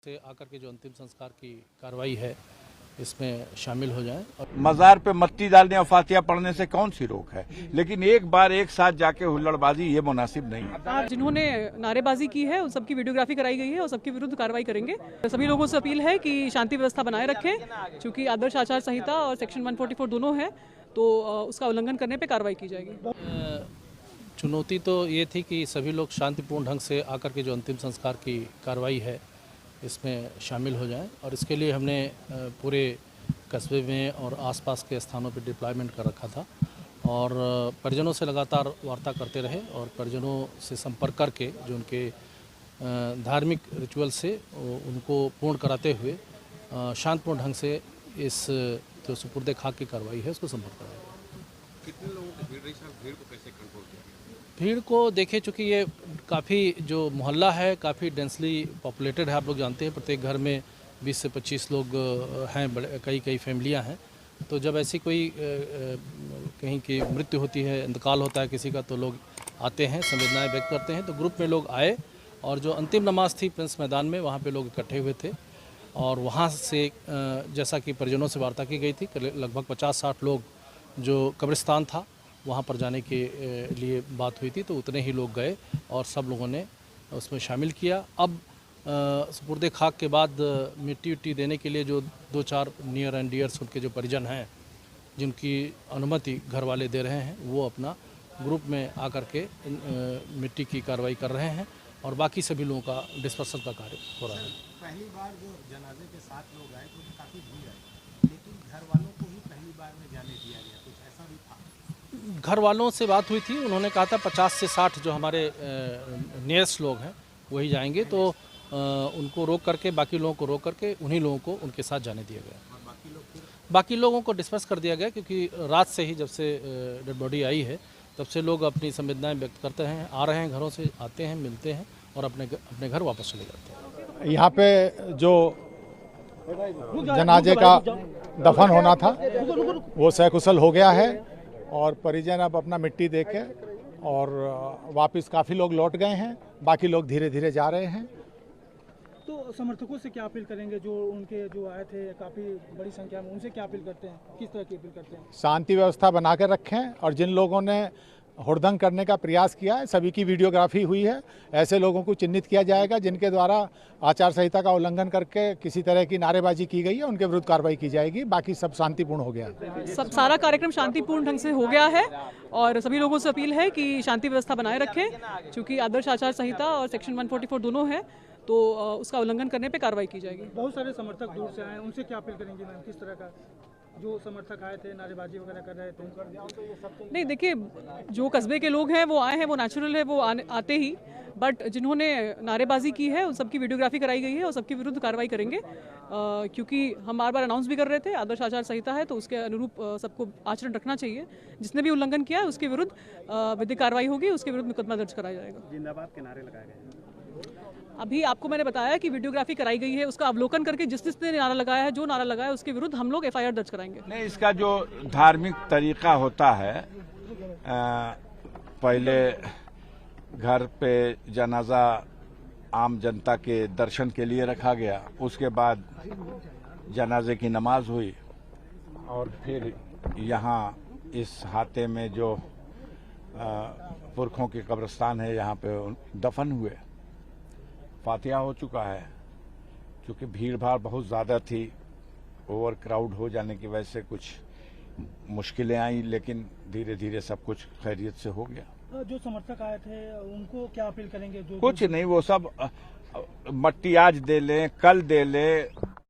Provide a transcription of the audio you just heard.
से आकर के जो अंतिम संस्कार की कार्रवाई है इसमें शामिल हो जाएं। मजार पे मट्टी डालने और फातिहा पढ़ने से कौन सी रोक है, लेकिन एक बार एक साथ जाके हुल्लड़बाजी ये मुनासिब नहीं है। जिन्होंने नारेबाजी की है उन सबकी वीडियोग्राफी कराई गई है और सबके विरुद्ध कार्रवाई करेंगे। सभी लोगों से अपील है कि शांति व्यवस्था बनाए रखें, क्योंकि आदर्श आचार संहिता और सेक्शन 144 दोनों है, तो उसका उल्लंघन करने पे कार्रवाई की जाएगी। चुनौती तो ये थी कि सभी लोग शांतिपूर्ण ढंग से आकर के जो अंतिम संस्कार की कार्रवाई है इसमें शामिल हो जाएं, और इसके लिए हमने पूरे कस्बे में और आसपास के स्थानों पर डिप्लॉयमेंट कर रखा था और परिजनों से लगातार वार्ता करते रहे और परिजनों से संपर्क करके जो उनके धार्मिक रिचुअल से उनको पूर्ण कराते हुए शांतपूर्ण ढंग से इस जो सुपुर्दे खाक की कार्रवाई है उसको संपन्न कराया। कितने लोगों की भीड़ रही सर, भीड़ को कैसे कंट्रोल किया? भीड़ को देखें, चूँकि ये काफ़ी जो मोहल्ला है काफ़ी डेंसली पॉपुलेटेड है, आप लोग जानते हैं प्रत्येक घर में 20 से 25 लोग हैं, बड़े कई फैमिलियां हैं। तो जब ऐसी कोई कहीं की मृत्यु होती है, इंतकाल होता है किसी का, तो लोग आते हैं, संवेदनाएं व्यक्त करते हैं। तो ग्रुप में लोग आए और जो अंतिम नमाज थी प्रिंस मैदान में, वहाँ पे लोग इकट्ठे हुए थे और वहाँ से जैसा कि परिजनों से वार्ता की गई थी, लगभग 50-60 लोग जो कब्रिस्तान था वहाँ पर जाने के लिए बात हुई थी, तो उतने ही लोग गए और सब लोगों ने उसमें शामिल किया। अब सुपुर्दे खाक के बाद मिट्टी उट्टी देने के लिए जो 2-4 नियर एंड डियर्स उनके जो परिजन हैं, जिनकी अनुमति घर वाले दे रहे हैं, वो अपना ग्रुप में आकर के मिट्टी की कार्रवाई कर रहे हैं और बाकी सभी लोगों का डिस्पर्सल का कार्य हो रहा है। पहली बार जो जनाजे के 7 लोग आए तो काफ़ी भीड़ आई, लेकिन घर वालों को ही पहली बार में जाने दिया गया, कुछ ऐसा भी था? घर वालों से बात हुई थी, उन्होंने कहा था 50 से 60 जो हमारे नियरेस्ट लोग हैं वही जाएंगे, तो उनको रोक करके, बाकी लोगों को रोक करके उन्हीं लोगों को उनके साथ जाने दिया गया। बाकी लोगों को डिस्पर्स कर दिया गया, क्योंकि रात से ही जब से डेड बॉडी आई है तब से लोग अपनी संवेदनाएं व्यक्त करते हैं, आ रहे हैं, घरों से आते हैं, मिलते हैं और अपने घर वापस चले जाते हैं। यहाँ पे जो जनाजे का दफन होना था वो सकुशल हो गया है और परिजन अब अपना मिट्टी देके और वापस काफ़ी लोग लौट गए हैं, बाकी लोग धीरे धीरे जा रहे हैं। तो समर्थकों से क्या अपील करेंगे, जो उनके जो आए थे काफ़ी बड़ी संख्या में, उनसे क्या अपील करते हैं, किस तरह की अपील करते हैं? शांति व्यवस्था बना कर रखें और जिन लोगों ने हुड़दंग करने का प्रयास किया है सभी की वीडियोग्राफी हुई है। ऐसे लोगों को चिन्हित किया जाएगा जिनके द्वारा आचार संहिता का उल्लंघन करके किसी तरह की नारेबाजी की गई है, उनके विरुद्ध कार्रवाई की जाएगी। बाकी सब शांतिपूर्ण हो गया। सब सारा कार्यक्रम शांतिपूर्ण ढंग से हो गया है और सभी लोगों से अपील है कि शांति व्यवस्था बनाए रखें, क्योंकि आदर्श आचार संहिता और सेक्शन 144 दोनों है, तो उसका उल्लंघन करने पे कार्रवाई की जाएगी। बहुत सारे समर्थक दूर से आए, उनसे क्या अपील करेंगे मैम? किस तरह का जो समर्थक आए थे नारेबाजी वगैरह कर रहे थे? नहीं, देखिए, जो कस्बे के लोग हैं वो आए हैं, वो नेचुरल है, वो आते ही, बट जिन्होंने नारेबाजी की है उन सबकी वीडियोग्राफी कराई गई है और सबके विरुद्ध कार्रवाई करेंगे, क्योंकि हम बार अनाउंस भी कर रहे थे आदर्श आचार संहिता है, तो उसके अनुरूप सबको आचरण रखना चाहिए। जिसने भी उल्लंघन किया है उसके विरुद्ध विधिक कार्रवाई होगी, उसके विरुद्ध मुकदमा दर्ज कराया जाएगा। जिंदाबाद के नारे लगाए गए। अभी आपको मैंने बताया कि वीडियोग्राफी कराई गई है, उसका अवलोकन करके जिसने नारा लगाया है, जो नारा लगाया है, उसके विरुद्ध हम लोग FIR दर्ज कराएंगे। नहीं, इसका जो धार्मिक तरीका होता है, पहले घर पे जनाजा आम जनता के दर्शन के लिए रखा गया, उसके बाद जनाजे की नमाज हुई और फिर यहाँ इस हाते में जो पुरखों के कब्रिस्तान है यहाँ पे दफन हुए। फातिहा हो चुका है, क्योंकि भीड़ भाड़ बहुत ज़्यादा थी, ओवर क्राउड हो जाने की वजह से कुछ मुश्किलें आई, लेकिन धीरे धीरे सब कुछ खैरियत से हो गया। जो समर्थक आए थे उनको क्या अपील करेंगे? जो कुछ नहीं, वो सब मट्टी आज दे लें, कल दे लें,